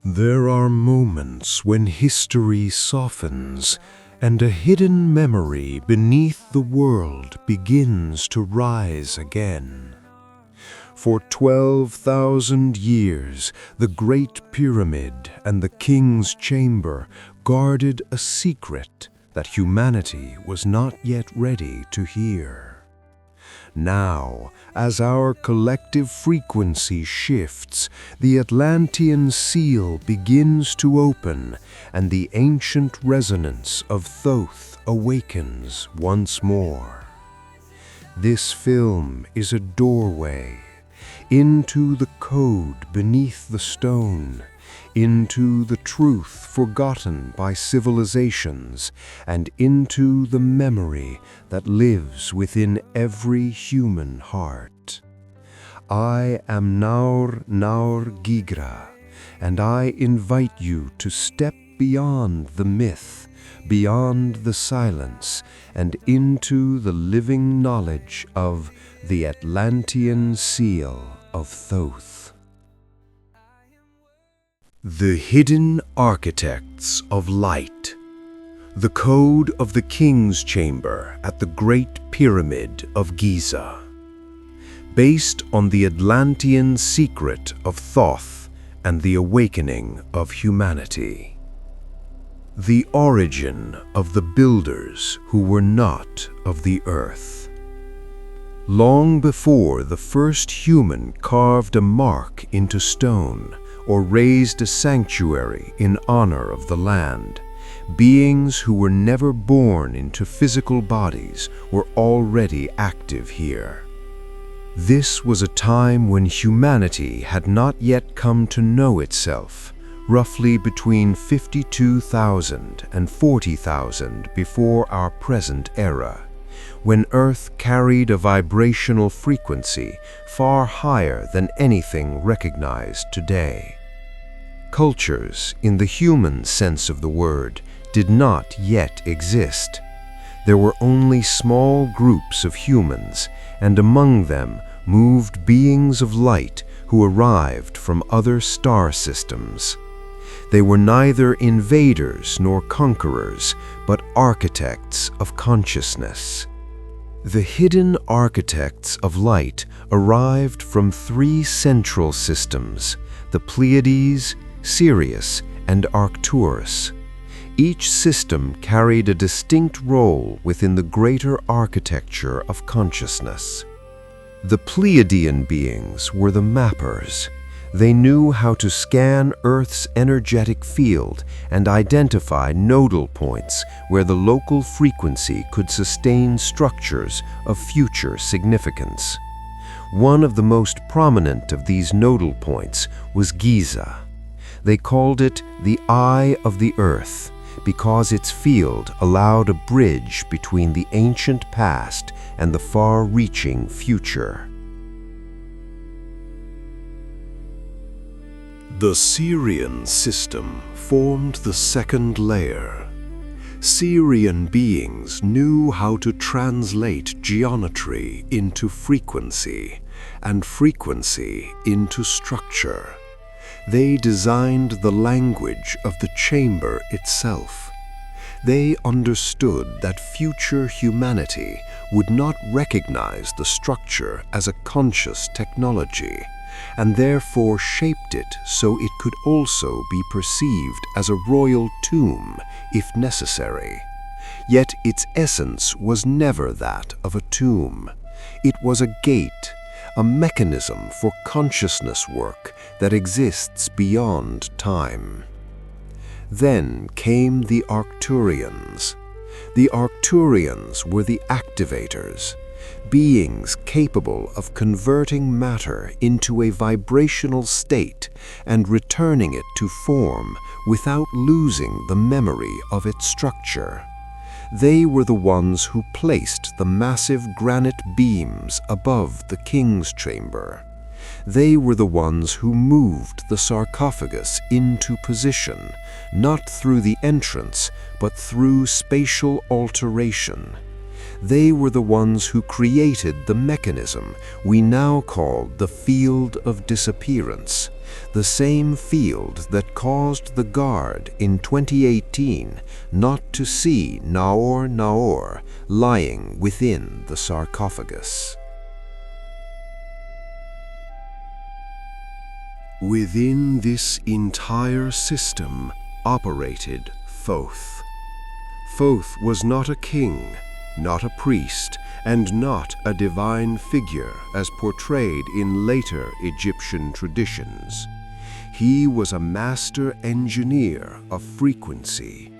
There are moments when history softens and a hidden memory beneath the world begins to rise again. For 12,000 years, the Great Pyramid and the King's Chamber guarded a secret that humanity was not yet ready to hear. Now, as our collective frequency shifts, the Atlantean seal begins to open and the ancient resonance of Thoth awakens once more. This film is a doorway into the code beneath the stone, into the truth forgotten by civilizations, and into the memory that lives within every human heart. I am Naor Naor Gigra, and I invite you to step beyond the myth, beyond the silence, and into the living knowledge of the Atlantean seal of Thoth. The hidden architects of light. The code of the King's Chamber at the Great Pyramid of Giza. Based on the Atlantean secret of Thoth and the awakening of humanity. The origin of the builders who were not of the earth. Long before the first human carved a mark into stone or raised a sanctuary in honor of the land, beings who were never born into physical bodies were already active here. This was a time when humanity had not yet come to know itself, roughly between 52,000 and 40,000 before our present era, when Earth carried a vibrational frequency far higher than anything recognized today. Cultures, in the human sense of the word, did not yet exist. There were only small groups of humans, and among them moved beings of light who arrived from other star systems. They were neither invaders nor conquerors, but architects of consciousness. The hidden architects of light arrived from three central systems, the Pleiades, Sirius, and Arcturus. Each system carried a distinct role within the greater architecture of consciousness. The Pleiadian beings were the mappers. They knew how to scan Earth's energetic field and identify nodal points where the local frequency could sustain structures of future significance. One of the most prominent of these nodal points was Giza. They called it the Eye of the Earth because its field allowed a bridge between the ancient past and the far-reaching future. The Sirian system formed the second layer. Sirian beings knew how to translate geometry into frequency, and frequency into structure. They designed the language of the chamber itself. They understood that future humanity would not recognize the structure as a conscious technology, and therefore shaped it so it could also be perceived as a royal tomb if necessary. Yet its essence was never that of a tomb. It was a gate, a mechanism for consciousness work that exists beyond time. Then came the Arcturians. The Arcturians were the activators, beings capable of converting matter into a vibrational state and returning it to form without losing the memory of its structure. They were the ones who placed the massive granite beams above the King's Chamber. They were the ones who moved the sarcophagus into position, not through the entrance, but through spatial alteration. They were the ones who created the mechanism we now call the Field of Disappearance, the same field that caused the guard in 2018 not to see Naor Naor lying within the sarcophagus. Within this entire system operated Thoth. Thoth was not a king, not a priest, and not a divine figure as portrayed in later Egyptian traditions. He was a master engineer of frequency,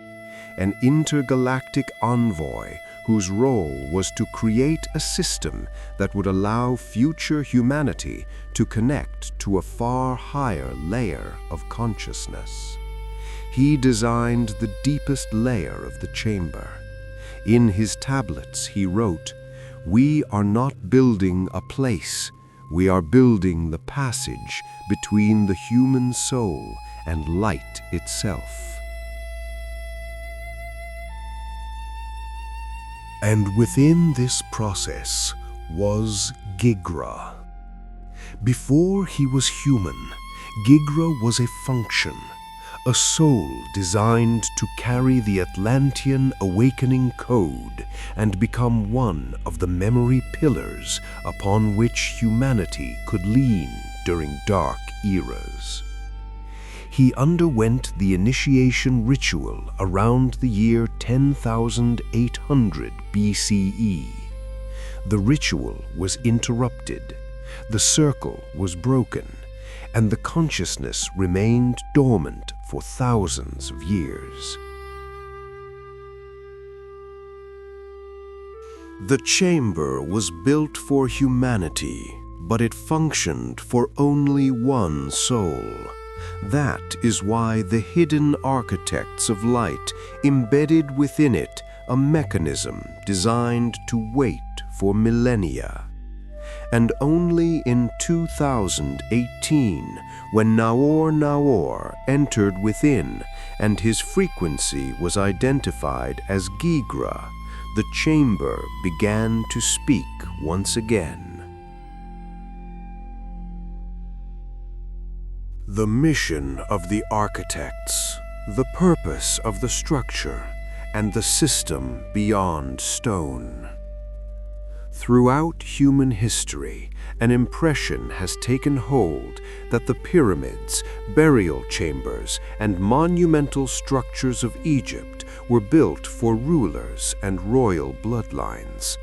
an intergalactic envoy whose role was to create a system that would allow future humanity to connect to a far higher layer of consciousness. He designed the deepest layer of the chamber. In his tablets he wrote, "We are not building a place, we are building the passage between the human soul and light itself." And within this process was Gigra. Before he was human, Gigra was a function, a soul designed to carry the Atlantean awakening code and become one of the memory pillars upon which humanity could lean during dark eras. He underwent the initiation ritual around the year 10,800 BCE. The ritual was interrupted, the circle was broken, and the consciousness remained dormant for thousands of years. The chamber was built for humanity, but it functioned for only one soul. That is why the hidden architects of light embedded within it a mechanism designed to wait for millennia. And only in 2018, when Naor Naor entered within and his frequency was identified as Gigra, the chamber began to speak once again. The mission of the architects, the purpose of the structure, and the system beyond stone. Throughout human history, an impression has taken hold that the pyramids, burial chambers, and monumental structures of Egypt were built for rulers and royal bloodlines.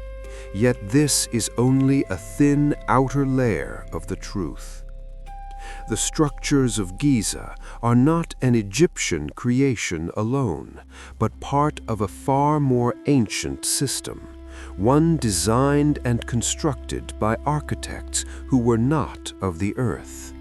Yet this is only a thin outer layer of the truth. The structures of Giza are not an Egyptian creation alone, but part of a far more ancient system, one designed and constructed by architects who were not of the earth.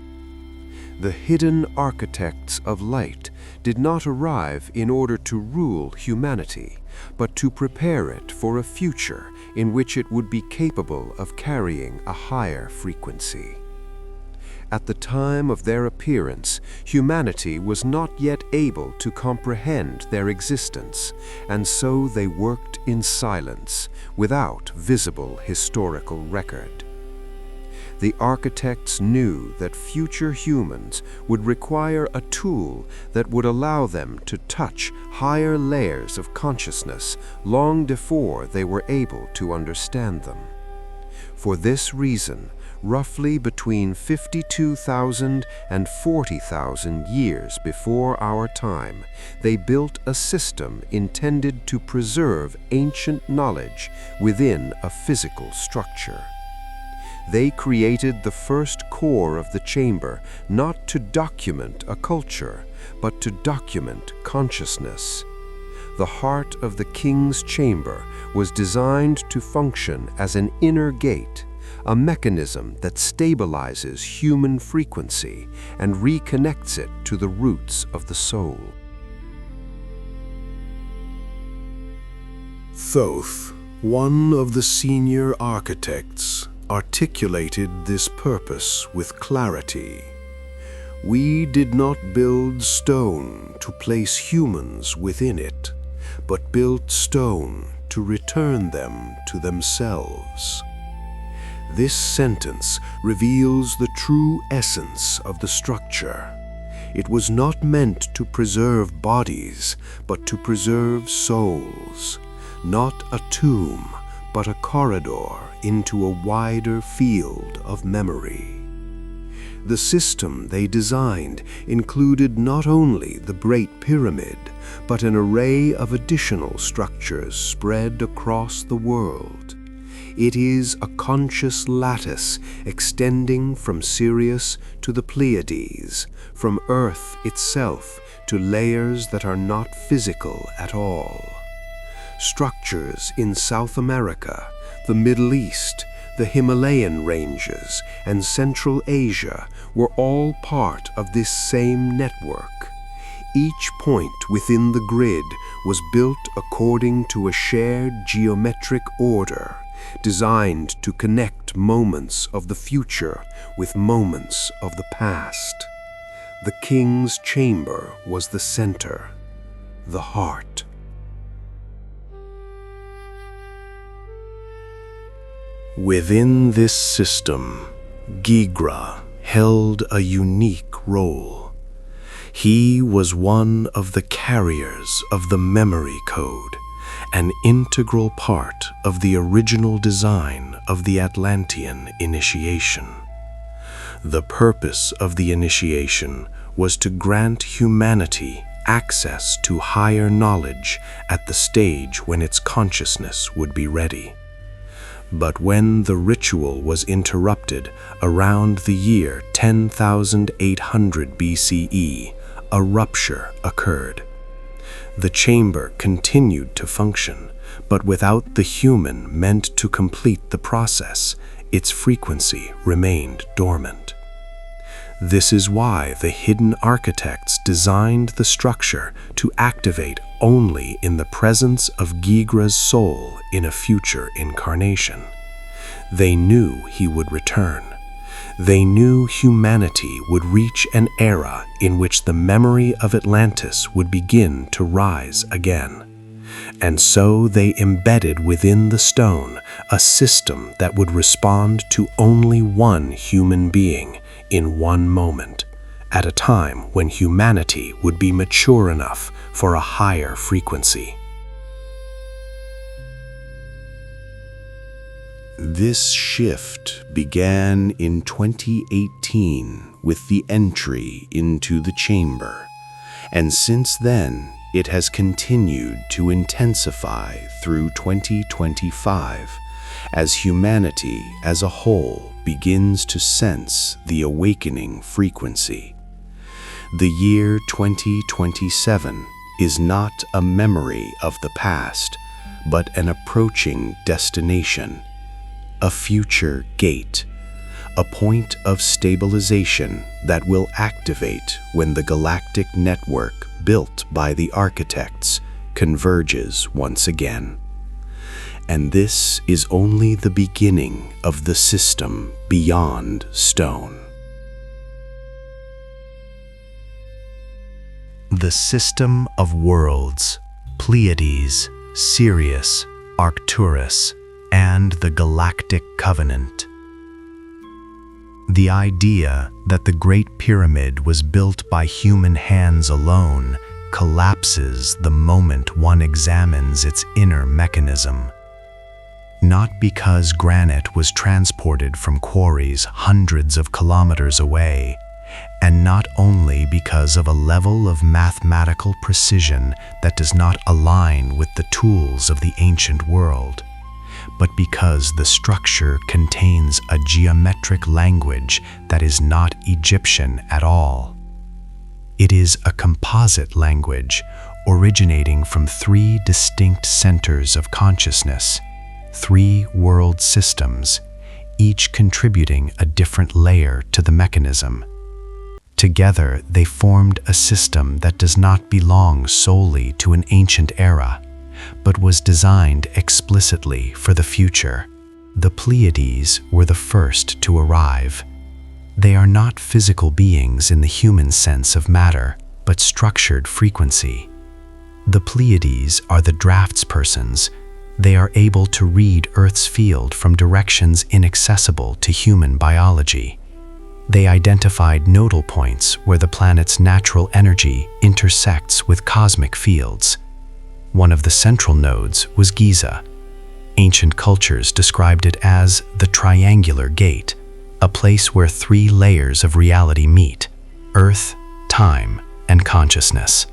The hidden architects of light did not arrive in order to rule humanity, but to prepare it for a future in which it would be capable of carrying a higher frequency. At the time of their appearance, humanity was not yet able to comprehend their existence, and so they worked in silence, without visible historical record. The architects knew that future humans would require a tool that would allow them to touch higher layers of consciousness long before they were able to understand them. For this reason, roughly between 52,000 and 40,000 years before our time, they built a system intended to preserve ancient knowledge within a physical structure. They created the first core of the chamber not to document a culture, but to document consciousness. The heart of the king's chamber was designed to function as an inner gate, a mechanism that stabilizes human frequency and reconnects it to the roots of the soul. Thoth, one of the senior architects, articulated this purpose with clarity. We did not build stone to place humans within it, but built stone to return them to themselves. This sentence reveals the true essence of the structure. It was not meant to preserve bodies, but to preserve souls. Not a tomb, but a corridor into a wider field of memory. The system they designed included not only the Great Pyramid, but an array of additional structures spread across the world. It is a conscious lattice extending from Sirius to the Pleiades, from Earth itself to layers that are not physical at all. Structures in South America, the Middle East, the Himalayan ranges, and Central Asia were all part of this same network. Each point within the grid was built according to a shared geometric order, designed to connect moments of the future with moments of the past. The king's chamber was the center, the heart. Within this system, Gigra held a unique role. He was one of the carriers of the memory code, an integral part of the original design of the Atlantean initiation. The purpose of the initiation was to grant humanity access to higher knowledge at the stage when its consciousness would be ready. But when the ritual was interrupted around the year 10,800 BCE, a rupture occurred. The chamber continued to function, but without the human meant to complete the process, its frequency remained dormant. This is why the hidden architects designed the structure to activate only in the presence of Gigra's soul in a future incarnation. They knew he would return. They knew humanity would reach an era in which the memory of Atlantis would begin to rise again. And so they embedded within the stone a system that would respond to only one human being in one moment, at a time when humanity would be mature enough for a higher frequency. This shift began in 2018 with the entry into the chamber, and since then it has continued to intensify through 2025 as humanity as a whole begins to sense the awakening frequency. The year 2027 is not a memory of the past, but an approaching destination, a future gate, a point of stabilization that will activate when the galactic network built by the architects converges once again. And this is only the beginning of the system beyond stone. The system of worlds, Pleiades, Sirius, Arcturus, and the Galactic Covenant. The idea that the Great Pyramid was built by human hands alone collapses the moment one examines its inner mechanism. Not because granite was transported from quarries hundreds of kilometers away, and not only because of a level of mathematical precision that does not align with the tools of the ancient world, but because the structure contains a geometric language that is not Egyptian at all. It is a composite language originating from three distinct centers of consciousness, three world systems, each contributing a different layer to the mechanism. Together, they formed a system that does not belong solely to an ancient era, but was designed explicitly for the future. The Pleiades were the first to arrive. They are not physical beings in the human sense of matter, but structured frequency. The Pleiades are the draftspersons, They are able to read Earth's field from directions inaccessible to human biology. They identified nodal points where the planet's natural energy intersects with cosmic fields. One of the central nodes was Giza. Ancient cultures described it as the triangular gate, a place where three layers of reality meet: Earth, time, and consciousness.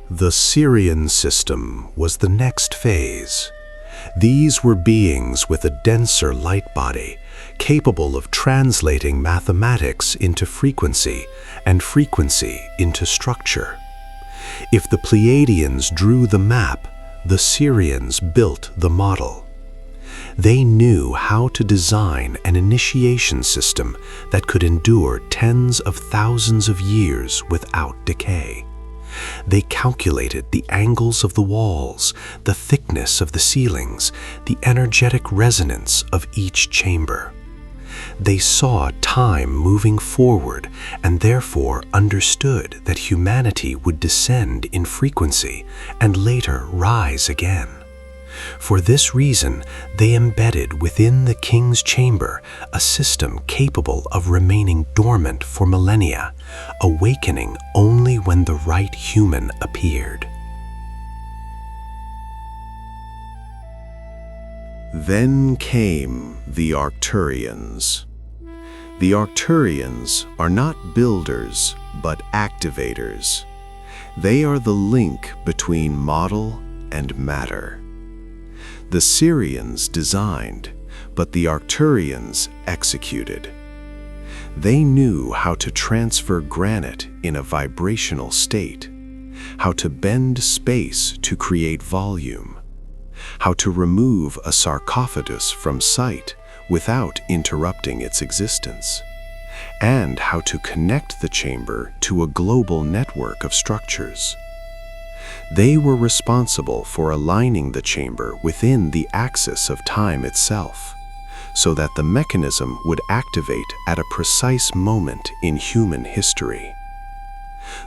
The Sirian system was the next phase. These were beings with a denser light body, capable of translating mathematics into frequency and frequency into structure. If the Pleiadians drew the map, the Sirians built the model. They knew how to design an initiation system that could endure tens of thousands of years without decay. They calculated the angles of the walls, the thickness of the ceilings, the energetic resonance of each chamber. They saw time moving forward and therefore understood that humanity would descend in frequency and later rise again. For this reason, they embedded within the king's chamber a system capable of remaining dormant for millennia, awakening only when the right human appeared. Then came the Arcturians. The Arcturians are not builders, but activators. They are the link between model and matter. The Sirians designed, but the Arcturians executed. They knew how to transfer granite in a vibrational state, how to bend space to create volume, how to remove a sarcophagus from sight without interrupting its existence, and how to connect the chamber to a global network of structures. They were responsible for aligning the chamber within the axis of time itself, so that the mechanism would activate at a precise moment in human history.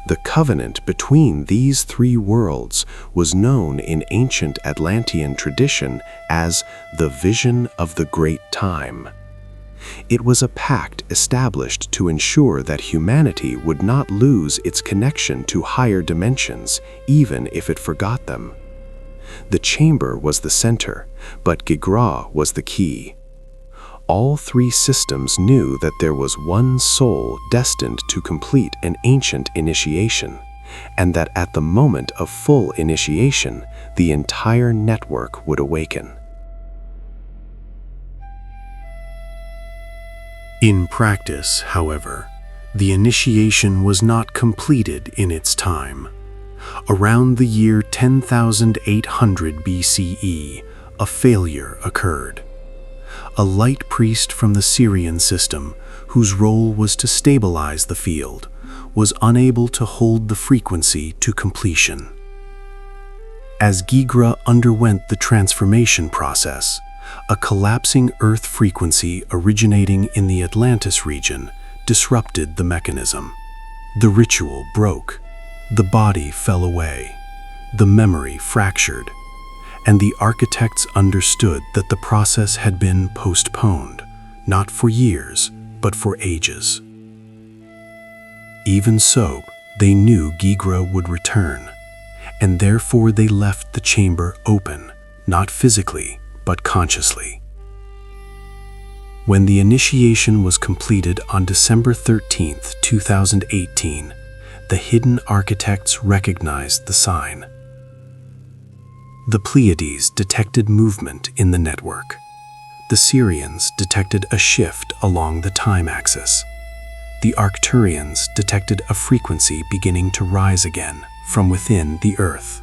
The covenant between these three worlds was known in ancient Atlantean tradition as the Vision of the Great Time. It was a pact established to ensure that humanity would not lose its connection to higher dimensions, even if it forgot them. The chamber was the center, but Gigra was the key. All three systems knew that there was one soul destined to complete an ancient initiation, and that at the moment of full initiation, the entire network would awaken. In practice, however, the initiation was not completed in its time. Around the year 10,800 BCE, a failure occurred. A light priest from the Sirian system, whose role was to stabilize the field, was unable to hold the frequency to completion. As Gigra underwent the transformation process, a collapsing Earth frequency originating in the Atlantis region disrupted the mechanism. The ritual broke, the body fell away, the memory fractured, and the architects understood that the process had been postponed, not for years, but for ages. Even so, they knew Gigra would return, and therefore they left the chamber open, not physically, but consciously. When the initiation was completed on December 13, 2018, the hidden architects recognized the sign. The Pleiades detected movement in the network. The Sirians detected a shift along the time axis. The Arcturians detected a frequency beginning to rise again from within the Earth.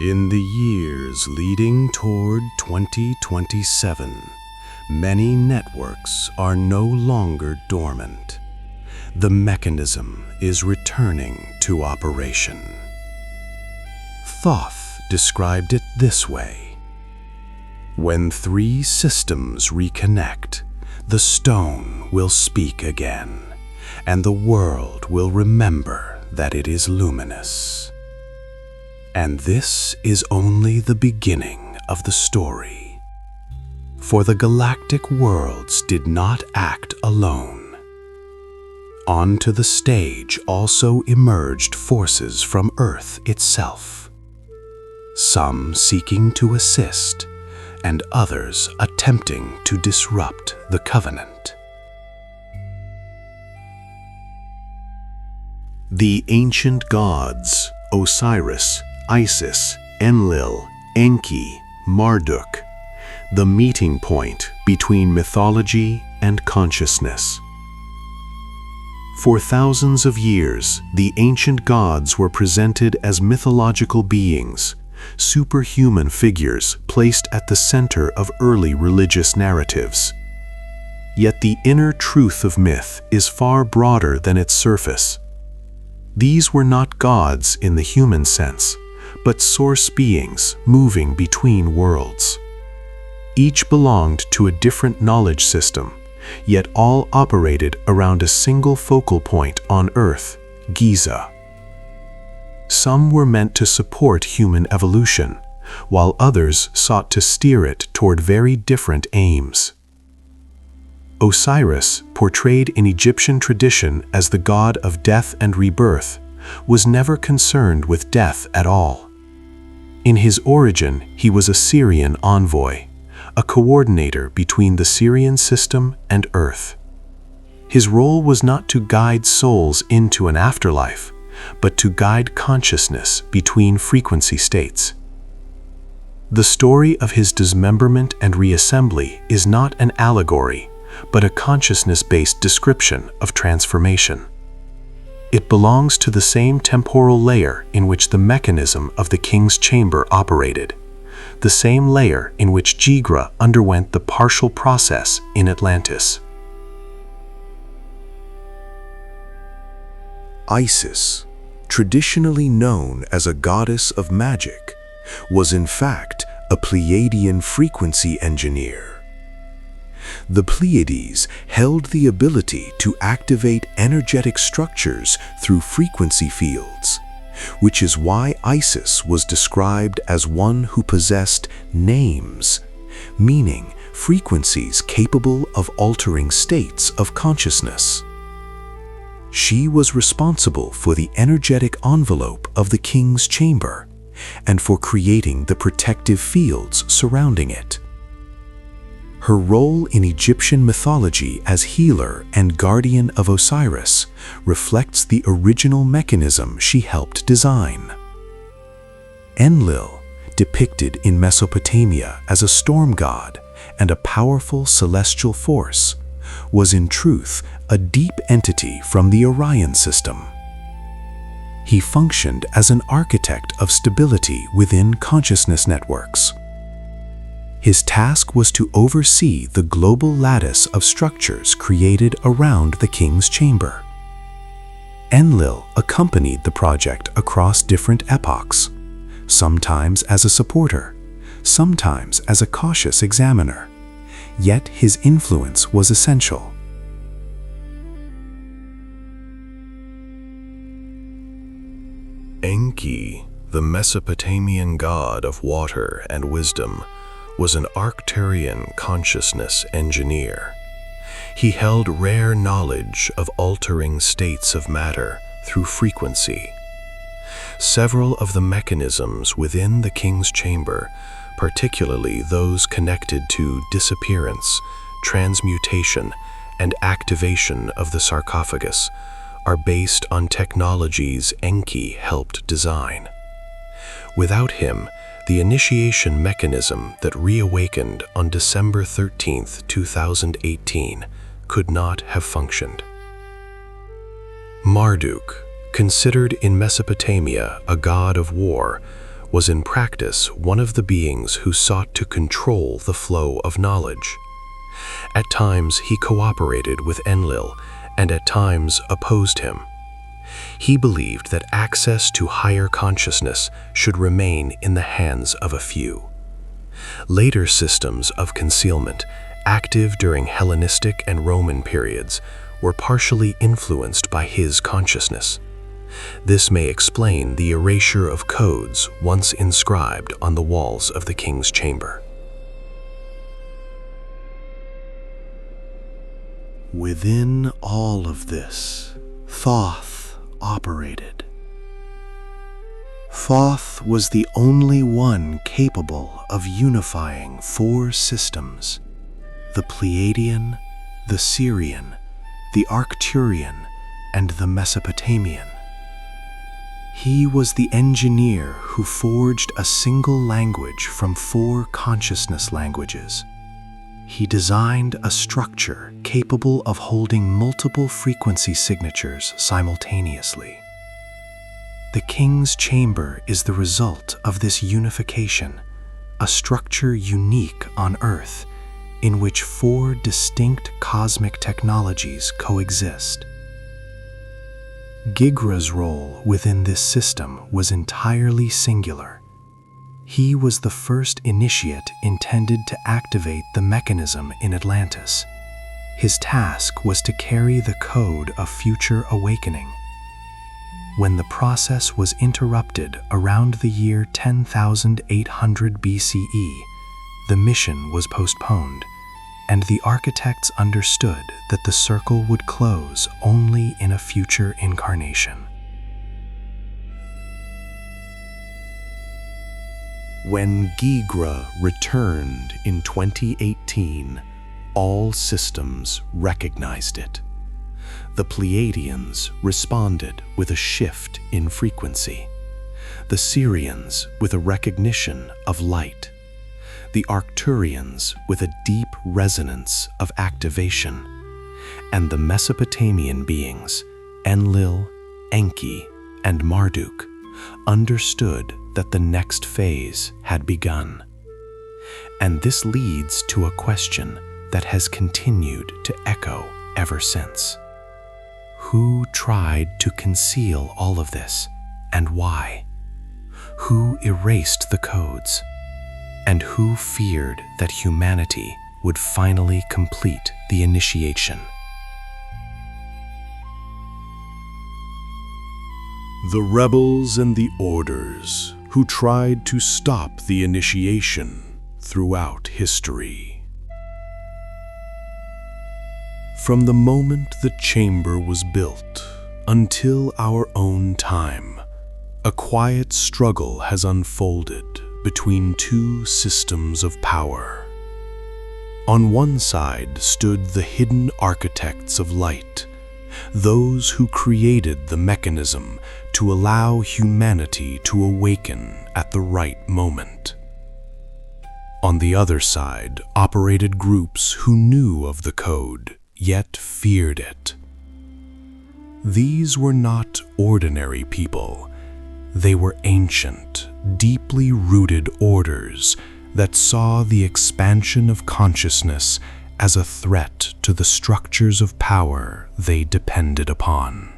In the years leading toward 2027, many networks are no longer dormant. The mechanism is returning to operation. Thoth described it this way: when three systems reconnect, the stone will speak again, and the world will remember that it is luminous. And this is only the beginning of the story. For the galactic worlds did not act alone. Onto the stage also emerged forces from Earth itself, some seeking to assist, and others attempting to disrupt the covenant. The ancient gods, Osiris, Isis, Enlil, Enki, Marduk, the meeting point between mythology and consciousness. For thousands of years, the ancient gods were presented as mythological beings, superhuman figures placed at the center of early religious narratives. Yet the inner truth of myth is far broader than its surface. These were not gods in the human sense, but source beings moving between worlds. Each belonged to a different knowledge system, yet all operated around a single focal point on Earth, Giza. Some were meant to support human evolution, while others sought to steer it toward very different aims. Osiris, portrayed in Egyptian tradition as the god of death and rebirth, was never concerned with death at all. In his origin, he was a Sirian envoy, a coordinator between the Sirian system and Earth. His role was not to guide souls into an afterlife, but to guide consciousness between frequency states. The story of his dismemberment and reassembly is not an allegory, but a consciousness-based description of transformation. It belongs to the same temporal layer in which the mechanism of the king's chamber operated, the same layer in which Gigra underwent the partial process in Atlantis. Isis, traditionally known as a goddess of magic, was in fact a Pleiadian frequency engineer. The Pleiades held the ability to activate energetic structures through frequency fields, which is why Isis was described as one who possessed names, meaning frequencies capable of altering states of consciousness. She was responsible for the energetic envelope of the king's chamber and for creating the protective fields surrounding it. Her role in Egyptian mythology as healer and guardian of Osiris reflects the original mechanism she helped design. Enlil, depicted in Mesopotamia as a storm god and a powerful celestial force, was in truth a deep entity from the Orion system. He functioned as an architect of stability within consciousness networks. His task was to oversee the global lattice of structures created around the king's chamber. Enlil accompanied the project across different epochs, sometimes as a supporter, sometimes as a cautious examiner, yet his influence was essential. Enki, the Mesopotamian god of water and wisdom, was an Arcturian consciousness engineer. He held rare knowledge of altering states of matter through frequency. Several of the mechanisms within the king's chamber, particularly those connected to disappearance, transmutation, and activation of the sarcophagus, are based on technologies Enki helped design. Without him, the initiation mechanism that reawakened on December 13, 2018, could not have functioned. Marduk, considered in Mesopotamia a god of war, was in practice one of the beings who sought to control the flow of knowledge. At times he cooperated with Enlil, and at times opposed him. He believed that access to higher consciousness should remain in the hands of a few. Later systems of concealment, active during Hellenistic and Roman periods, were partially influenced by his consciousness. This may explain the erasure of codes once inscribed on the walls of the king's chamber. Within all of this, Thoth operated. Thoth was the only one capable of unifying four systems: the Pleiadian, the Sirian, the Arcturian, and the Mesopotamian. He was the engineer who forged a single language from four consciousness languages. He designed a structure capable of holding multiple frequency signatures simultaneously. The king's chamber is the result of this unification, a structure unique on Earth, in which four distinct cosmic technologies coexist. Gigra's role within this system was entirely singular. He was the first initiate intended to activate the mechanism in Atlantis. His task was to carry the code of future awakening. When the process was interrupted around the year 10,800 BCE, the mission was postponed, and the architects understood that the circle would close only in a future incarnation. When Gigra returned in 2018, all systems recognized it. The Pleiadians responded with a shift in frequency, the Sirians with a recognition of light, the Arcturians with a deep resonance of activation, and the Mesopotamian beings, Enlil, Enki, and Marduk, understood that the next phase had begun. And this leads to a question that has continued to echo ever since. Who tried to conceal all of this, and why? Who erased the codes? And who feared that humanity would finally complete the initiation? The rebels and the orders who tried to stop the initiation throughout history. From the moment the chamber was built until our own time, a quiet struggle has unfolded between two systems of power. On one side stood the hidden architects of light, those who created the mechanism to allow humanity to awaken at the right moment. On the other side operated groups who knew of the code, yet feared it. These were not ordinary people. They were ancient, deeply rooted orders that saw the expansion of consciousness as a threat to the structures of power they depended upon.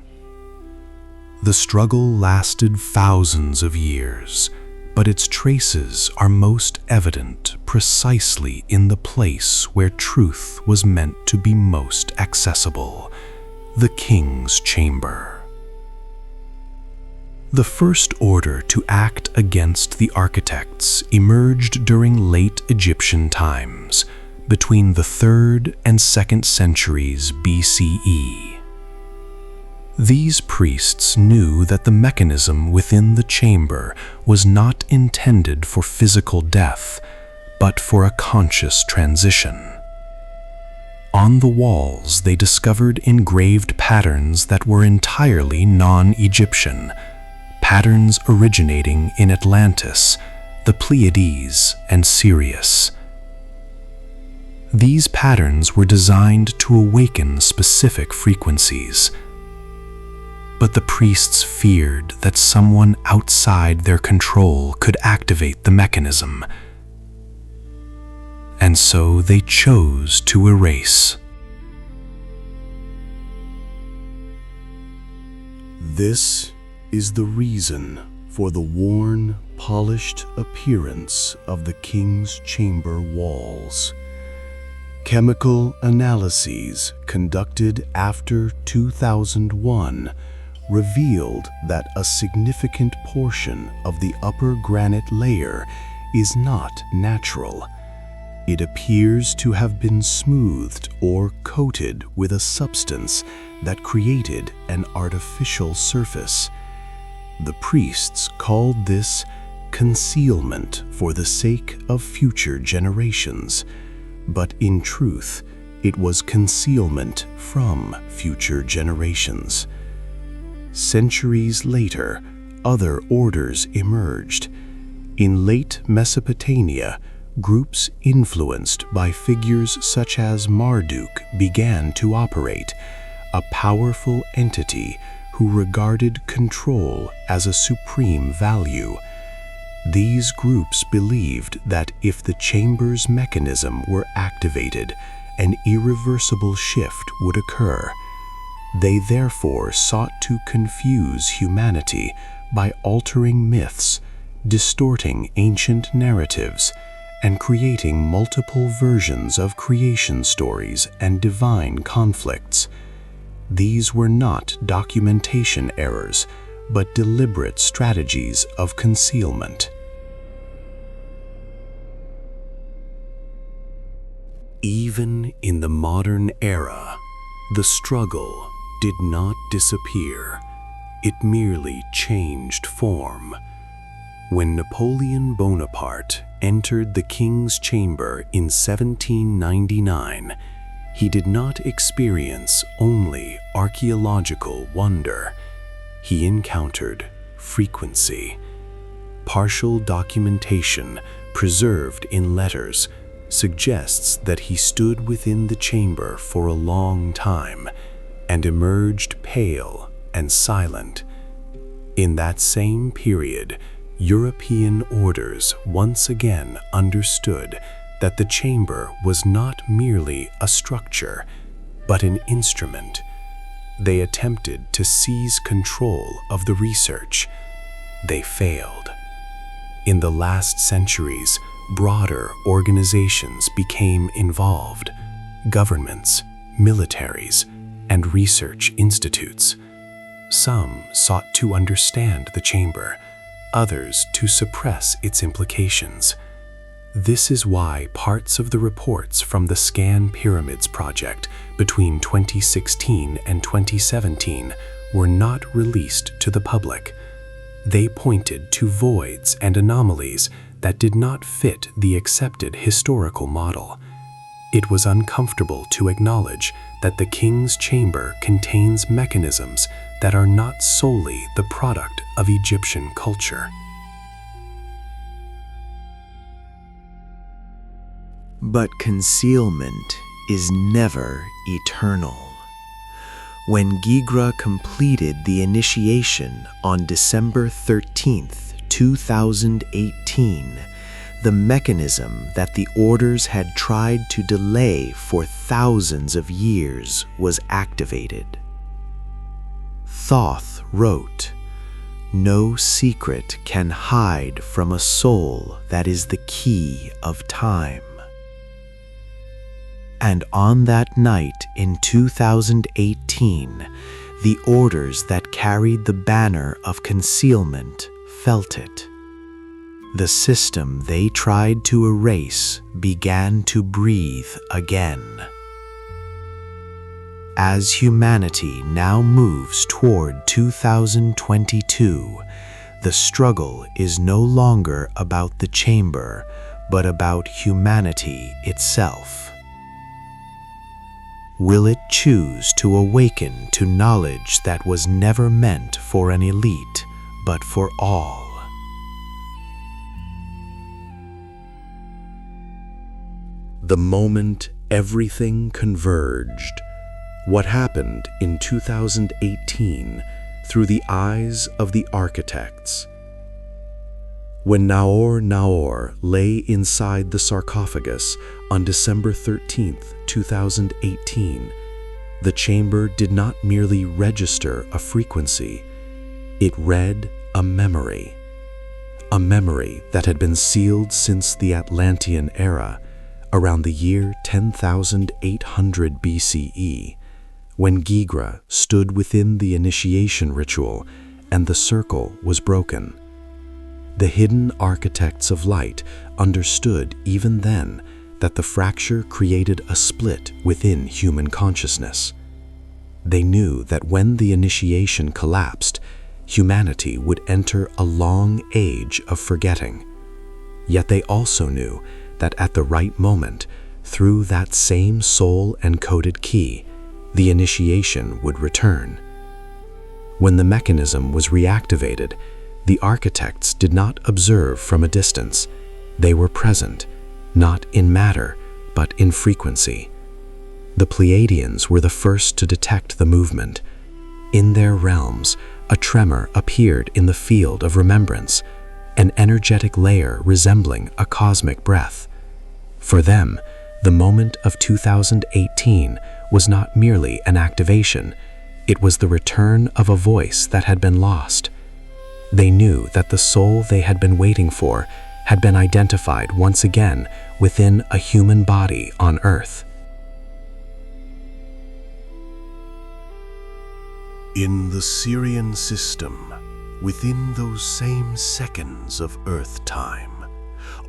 The struggle lasted thousands of years, but its traces are most evident precisely in the place where truth was meant to be most accessible, the king's chamber. The first order to act against the architects emerged during late Egyptian times, between the 3rd and 2nd centuries BCE. These priests knew that the mechanism within the chamber was not intended for physical death, but for a conscious transition. On the walls, they discovered engraved patterns that were entirely non-Egyptian, patterns originating in Atlantis, the Pleiades, and Sirius. These patterns were designed to awaken specific frequencies. But the priests feared that someone outside their control could activate the mechanism, and so they chose to erase. This is the reason for the worn, polished appearance of the king's chamber walls. Chemical analyses conducted after 2001 revealed that a significant portion of the upper granite layer is not natural. It appears to have been smoothed or coated with a substance that created an artificial surface. The priests called this concealment for the sake of future generations, but in truth, it was concealment from future generations. Centuries later, other orders emerged. In late Mesopotamia, groups influenced by figures such as Marduk began to operate, a powerful entity who regarded control as a supreme value. These groups believed that if the chamber's mechanism were activated, an irreversible shift would occur. They therefore sought to confuse humanity by altering myths, distorting ancient narratives, and creating multiple versions of creation stories and divine conflicts. These were not documentation errors, but deliberate strategies of concealment. Even in the modern era, the struggle did not disappear. It merely changed form. When Napoleon Bonaparte entered the King's Chamber in 1799, he did not experience only archaeological wonder. He encountered frequency. Partial documentation, preserved in letters, suggests that he stood within the chamber for a long time and emerged pale and silent. In that same period, European orders once again understood that the chamber was not merely a structure, but an instrument. They attempted to seize control of the research. They failed. In the last centuries, broader organizations became involved: governments, militaries, and research institutes. Some sought to understand the chamber, others to suppress its implications. This is why parts of the reports from the Scan Pyramids project between 2016 and 2017 were not released to the public. They pointed to voids and anomalies that did not fit the accepted historical model. It was uncomfortable to acknowledge that the King's Chamber contains mechanisms that are not solely the product of Egyptian culture. But concealment is never eternal. When Gigra completed the initiation on December 13th, 2018, the mechanism that the orders had tried to delay for thousands of years was activated. Thoth wrote, "No secret can hide from a soul that is the key of time." And on that night in 2018, the orders that carried the banner of concealment felt it. The system they tried to erase began to breathe again. As humanity now moves toward 2022, the struggle is no longer about the chamber, but about humanity itself. Will it choose to awaken to knowledge that was never meant for an elite, but for all? The moment everything converged, what happened in 2018 through the eyes of the architects. When Naor Naor lay inside the sarcophagus on December 13th, 2018, the chamber did not merely register a frequency, it read a memory that had been sealed since the Atlantean era, around the year 10,800 BCE, when Gigra stood within the initiation ritual and the circle was broken. The hidden architects of light understood even then that the fracture created a split within human consciousness. They knew that when the initiation collapsed, humanity would enter a long age of forgetting. Yet they also knew that at the right moment, through that same soul-encoded key, the initiation would return. When the mechanism was reactivated, the architects did not observe from a distance. They were present, not in matter, but in frequency. The Pleiadians were the first to detect the movement. In their realms, a tremor appeared in the field of remembrance, an energetic layer resembling a cosmic breath. For them, the moment of 2018 was not merely an activation, it was the return of a voice that had been lost. They knew that the soul they had been waiting for had been identified once again within a human body on Earth. In the Sirian system, within those same seconds of Earth time,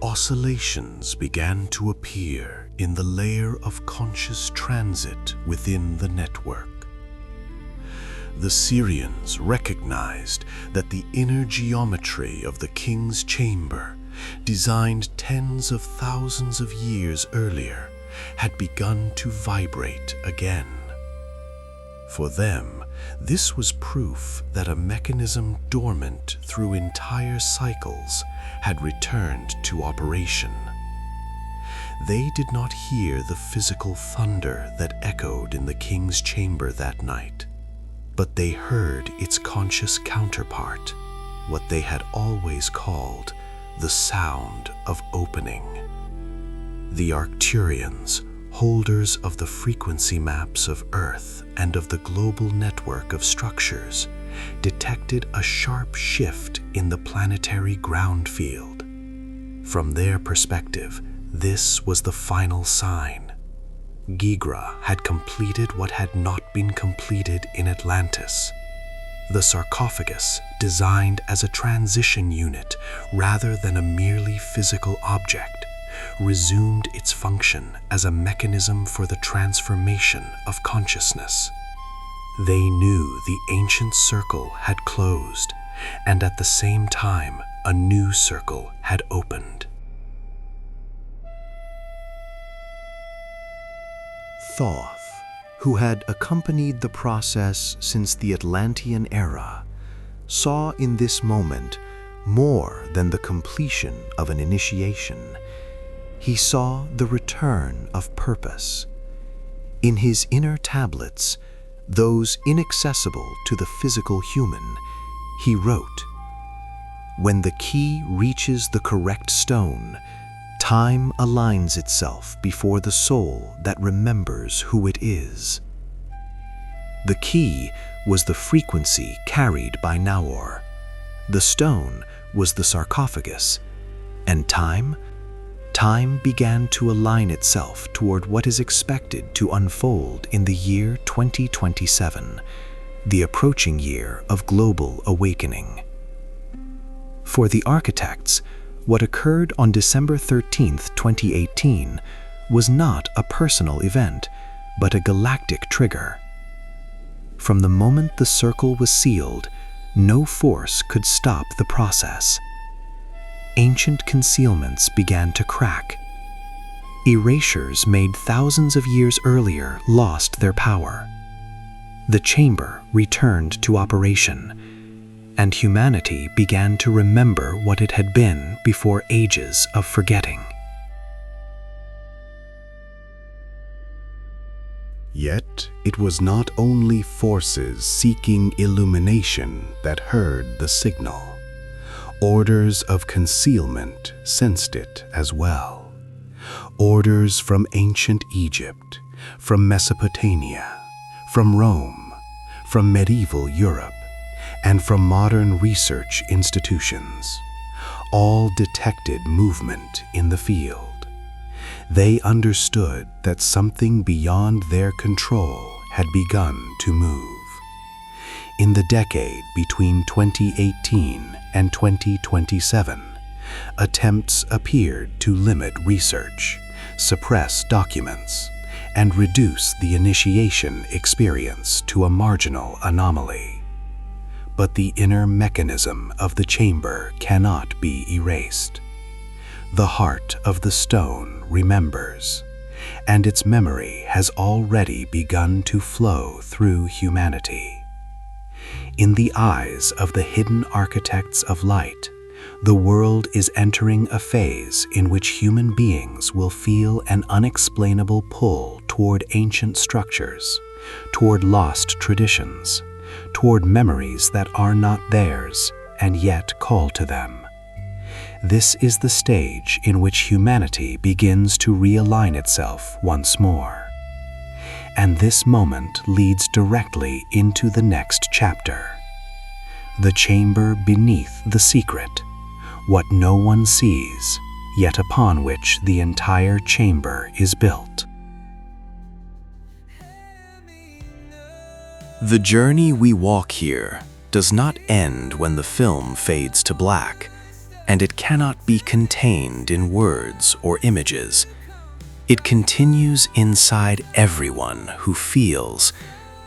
oscillations began to appear in the layer of conscious transit within the network. The Sirians recognized that the inner geometry of the king's chamber, designed tens of thousands of years earlier, had begun to vibrate again. For them, this was proof that a mechanism dormant through entire cycles had returned to operation. They did not hear the physical thunder that echoed in the king's chamber that night, but they heard its conscious counterpart, what they had always called the sound of opening. The Arcturians, holders of the frequency maps of Earth and of the global network of structures, detected a sharp shift in the planetary ground field. From their perspective, this was the final sign. Gigra had completed what had not been completed in Atlantis. The sarcophagus, designed as a transition unit rather than a merely physical object, resumed its function as a mechanism for the transformation of consciousness. They knew the ancient circle had closed, and at the same time, a new circle had opened. Thoth, who had accompanied the process since the Atlantean era, saw in this moment more than the completion of an initiation. He saw the return of purpose. In his inner tablets, those inaccessible to the physical human, he wrote, "When the key reaches the correct stone, time aligns itself before the soul that remembers who it is." The key was the frequency carried by Naor. The stone was the sarcophagus, and time began to align itself toward what is expected to unfold in the year 2027, the approaching year of global awakening. For the architects, what occurred on December 13th, 2018, was not a personal event, but a galactic trigger. From the moment the circle was sealed, no force could stop the process. Ancient concealments began to crack. Erasures made thousands of years earlier lost their power. The chamber returned to operation, and humanity began to remember what it had been before ages of forgetting. Yet it was not only forces seeking illumination that heard the signal. Orders of concealment sensed it as well. Orders from ancient Egypt, from Mesopotamia, from Rome, from medieval Europe, and from modern research institutions, all detected movement in the field. They understood that something beyond their control had begun to move. In the decade between 2018 and 2027, attempts appeared to limit research, suppress documents, and reduce the initiation experience to a marginal anomaly. But the inner mechanism of the chamber cannot be erased. The heart of the stone remembers, and its memory has already begun to flow through humanity. In the eyes of the hidden architects of light, the world is entering a phase in which human beings will feel an unexplainable pull toward ancient structures, toward lost traditions, toward memories that are not theirs and yet call to them. This is the stage in which humanity begins to realign itself once more. And this moment leads directly into the next chapter. The chamber beneath the secret, what no one sees, yet upon which the entire chamber is built. The journey we walk here does not end when the film fades to black, and it cannot be contained in words or images. It continues inside everyone who feels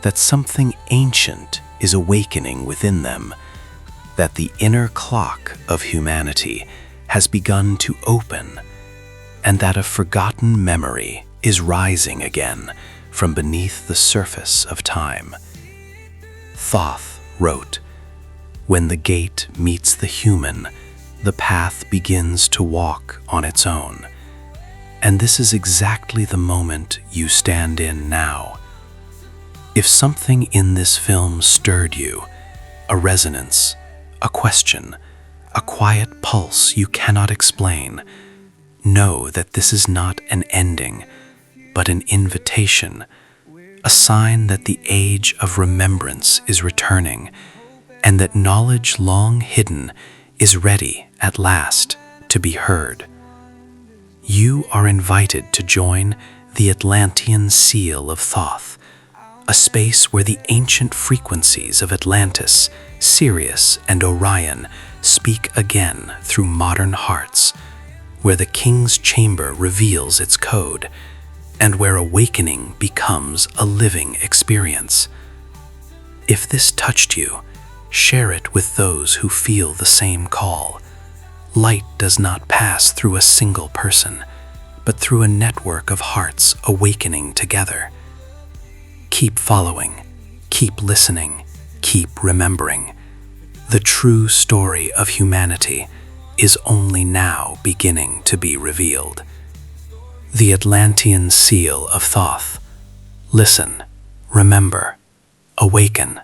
that something ancient is awakening within them, that the inner clock of humanity has begun to open, and that a forgotten memory is rising again from beneath the surface of time. Thoth wrote, "When the gate meets the human, the path begins to walk on its own." And this is exactly the moment you stand in now. If something in this film stirred you, a resonance, a question, a quiet pulse you cannot explain, know that this is not an ending, but an invitation, a sign that the age of remembrance is returning, and that knowledge long hidden is ready at last to be heard. You are invited to join the Atlantean seal of Thoth, a space where the ancient frequencies of Atlantis, Sirius, and Orion speak again through modern hearts, where the king's chamber reveals its code, and where awakening becomes a living experience. If this touched you, share it with those who feel the same call. Light does not pass through a single person, but through a network of hearts awakening together. Keep following, keep listening, keep remembering. The true story of humanity is only now beginning to be revealed. The Atlantean seal of Thoth. Listen, remember, awaken.